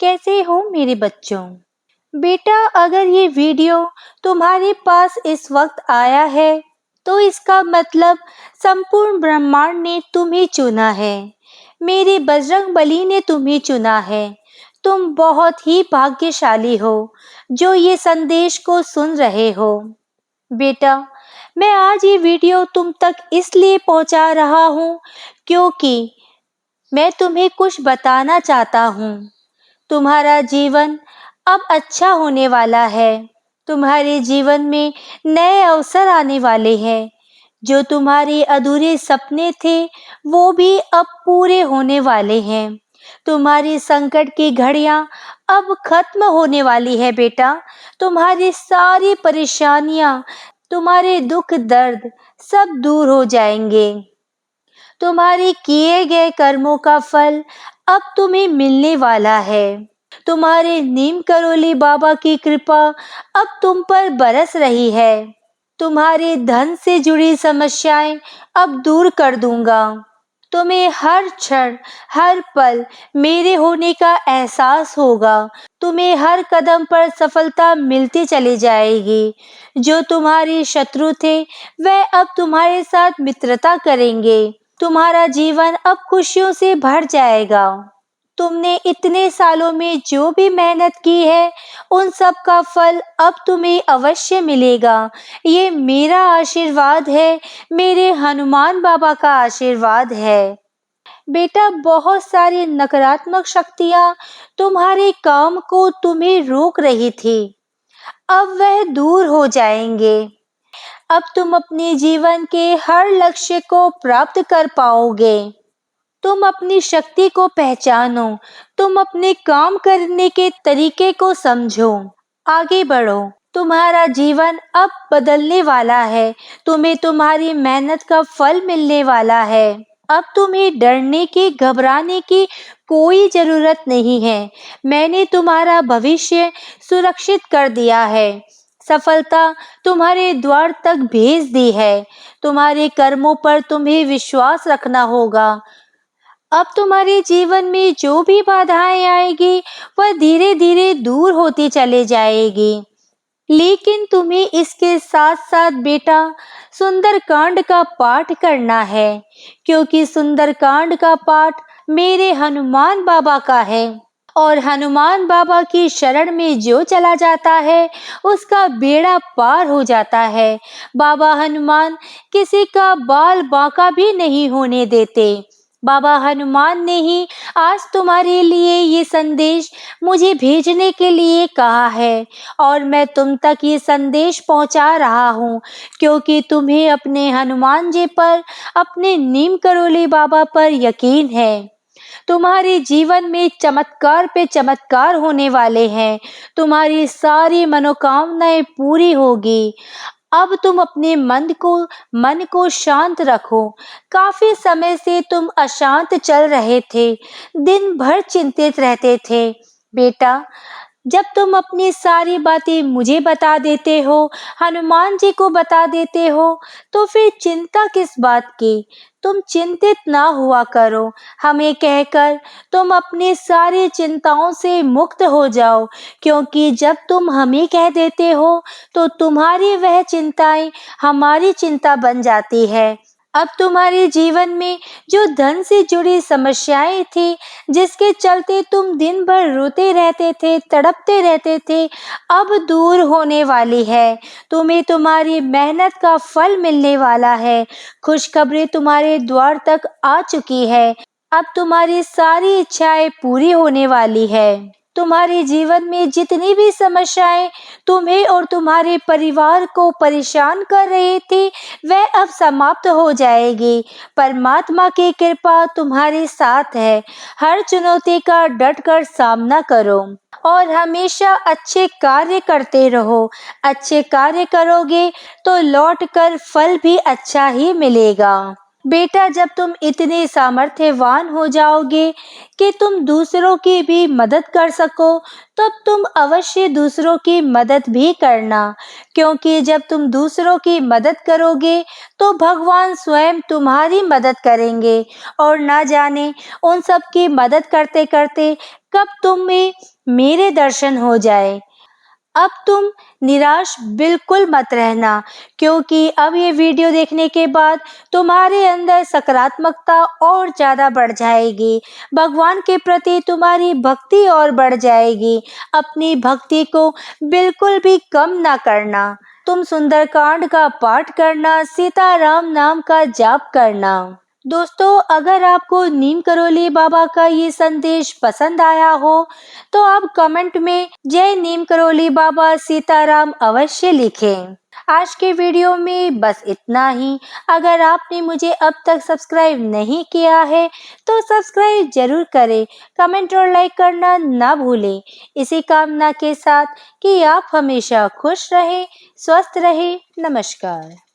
कैसे हो मेरे बच्चों। बेटा, अगर ये वीडियो तुम्हारे पास इस वक्त आया है तो इसका मतलब संपूर्ण ब्रह्मांड ने तुम्हें चुना है। मेरे बजरंगबली ने तुम्हें चुना है। तुम बहुत ही भाग्यशाली हो जो ये संदेश को सुन रहे हो। बेटा, मैं आज ये वीडियो तुम तक इसलिए पहुंचा रहा हूं क्योंकि मैं तुम्हें कुछ बताना चाहता हूं। तुम्हारा जीवन अब अच्छा होने वाला है। तुम्हारे जीवन में नए अवसर आने वाले हैं। जो तुम्हारे अधूरे सपने थे वो भी अब पूरे होने वाले हैं। तुम्हारी संकट की घड़ियां अब खत्म होने वाली है बेटा। तुम्हारी सारी परेशानियां, तुम्हारे दुख दर्द सब दूर हो जाएंगे। तुम्हारे किए गए कर्मों का फल अब तुम्हें मिलने वाला है। तुम्हारे नीम करोली बाबा की कृपा अब तुम पर बरस रही है। तुम्हारे धन से जुड़ी समस्याएं अब दूर कर दूंगा। तुम्हें हर क्षण हर पल मेरे होने का एहसास होगा। तुम्हें हर कदम पर सफलता मिलती चली जाएगी। जो तुम्हारे शत्रु थे वह अब तुम्हारे साथ मित्रता करेंगे। तुम्हारा जीवन अब खुशियों से भर जाएगा। तुमने इतने सालों में जो भी मेहनत की है उन सब का फल अब तुम्हें अवश्य मिलेगा। ये मेरा आशीर्वाद है, मेरे हनुमान बाबा का आशीर्वाद है। बेटा, बहुत सारी नकारात्मक शक्तियां तुम्हारे काम को तुम्हें रोक रही थी, अब वह दूर हो जाएंगे। अब तुम अपने जीवन के हर लक्ष्य को प्राप्त कर पाओगे। तुम अपनी शक्ति को पहचानो। तुम अपने काम करने के तरीके को समझो। आगे बढ़ो। तुम्हारा जीवन अब बदलने वाला है। तुम्हें तुम्हारी मेहनत का फल मिलने वाला है। अब तुम्हें डरने की, घबराने की कोई जरूरत नहीं है। मैंने तुम्हारा भविष्य सुरक्षित कर दिया है। सफलता तुम्हारे द्वार तक भेज दी है। तुम्हारे कर्मों पर तुम्हें विश्वास रखना होगा। अब तुम्हारे जीवन में जो भी बाधाएं आएगी वह धीरे धीरे दूर होती चले जाएगी। लेकिन तुम्हें इसके साथ साथ बेटा सुंदरकांड का पाठ करना है, क्योंकि सुंदरकांड का पाठ मेरे हनुमान बाबा का है। और हनुमान बाबा की शरण में जो चला जाता है उसका बेड़ा पार हो जाता है। बाबा हनुमान किसी का बाल बांका भी नहीं होने देते। बाबा हनुमान ने ही आज तुम्हारे लिए ये संदेश मुझे भेजने के लिए कहा है और मैं तुम तक ये संदेश पहुंचा रहा हूँ, क्योंकि तुम्हें अपने हनुमान जी पर, अपने नीम करोली बाबा पर यकीन है। तुम्हारे जीवन में चमत्कार पे चमत्कार होने वाले हैं। तुम्हारी सारी मनोकामनाएं पूरी होगी। अब तुम अपने मन को शांत रखो। काफी समय से तुम अशांत चल रहे थे, दिन भर चिंतित रहते थे। बेटा, जब तुम अपनी सारी बातें मुझे बता देते हो, हनुमान जी को बता देते हो, तो फिर चिंता किस बात की। तुम चिंतित ना हुआ करो। हमें कहकर तुम अपनी सारी चिंताओं से मुक्त हो जाओ, क्योंकि जब तुम हमें कह देते हो तो तुम्हारी वह चिंताएं हमारी चिंता बन जाती है। अब तुम्हारे जीवन में जो धन से जुड़ी समस्याएं थी, जिसके चलते तुम दिन भर रोते रहते थे, तड़पते रहते थे, अब दूर होने वाली है। तुम्हें तुम्हारी मेहनत का फल मिलने वाला है। खुशखबरी तुम्हारे द्वार तक आ चुकी है। अब तुम्हारी सारी इच्छाएं पूरी होने वाली है। तुम्हारे जीवन में जितनी भी समस्याएं तुम्हें और तुम्हारे परिवार को परेशान कर रही थी वह अब समाप्त हो जाएगी। परमात्मा की कृपा तुम्हारे साथ है। हर चुनौती का डटकर सामना करो और हमेशा अच्छे कार्य करते रहो। अच्छे कार्य करोगे तो लौटकर फल भी अच्छा ही मिलेगा। बेटा, जब तुम इतने सामर्थ्यवान हो जाओगे कि तुम दूसरों की भी मदद कर सको, तब तुम अवश्य दूसरों की मदद भी करना, क्योंकि जब तुम दूसरों की मदद करोगे, तो भगवान स्वयं तुम्हारी मदद करेंगे और ना जाने उन सब की मदद करते-करते कब तुम्हें मेरे दर्शन हो जाए। अब तुम निराश बिल्कुल मत रहना, क्योंकि अब ये वीडियो देखने के बाद तुम्हारे अंदर सकारात्मकता और ज़्यादा बढ़ जाएगी। भगवान के प्रति तुम्हारी भक्ति और बढ़ जाएगी। अपनी भक्ति को बिल्कुल भी कम ना करना। तुम सुंदरकांड का पाठ करना, सीताराम नाम का जाप करना। दोस्तों, अगर आपको नीम करोली बाबा का ये संदेश पसंद आया हो, तो आप कमेंट में जय नीम करोली बाबा सीताराम अवश्य लिखें। आज के वीडियो में बस इतना ही। अगर आपने मुझे अब तक सब्सक्राइब नहीं किया है, तो सब्सक्राइब जरूर करें। कमेंट और लाइक करना ना भूलें। इसी कामना के साथ कि आप हमेशा खुश रहें, स्वस्थ रहें। नमस्कार।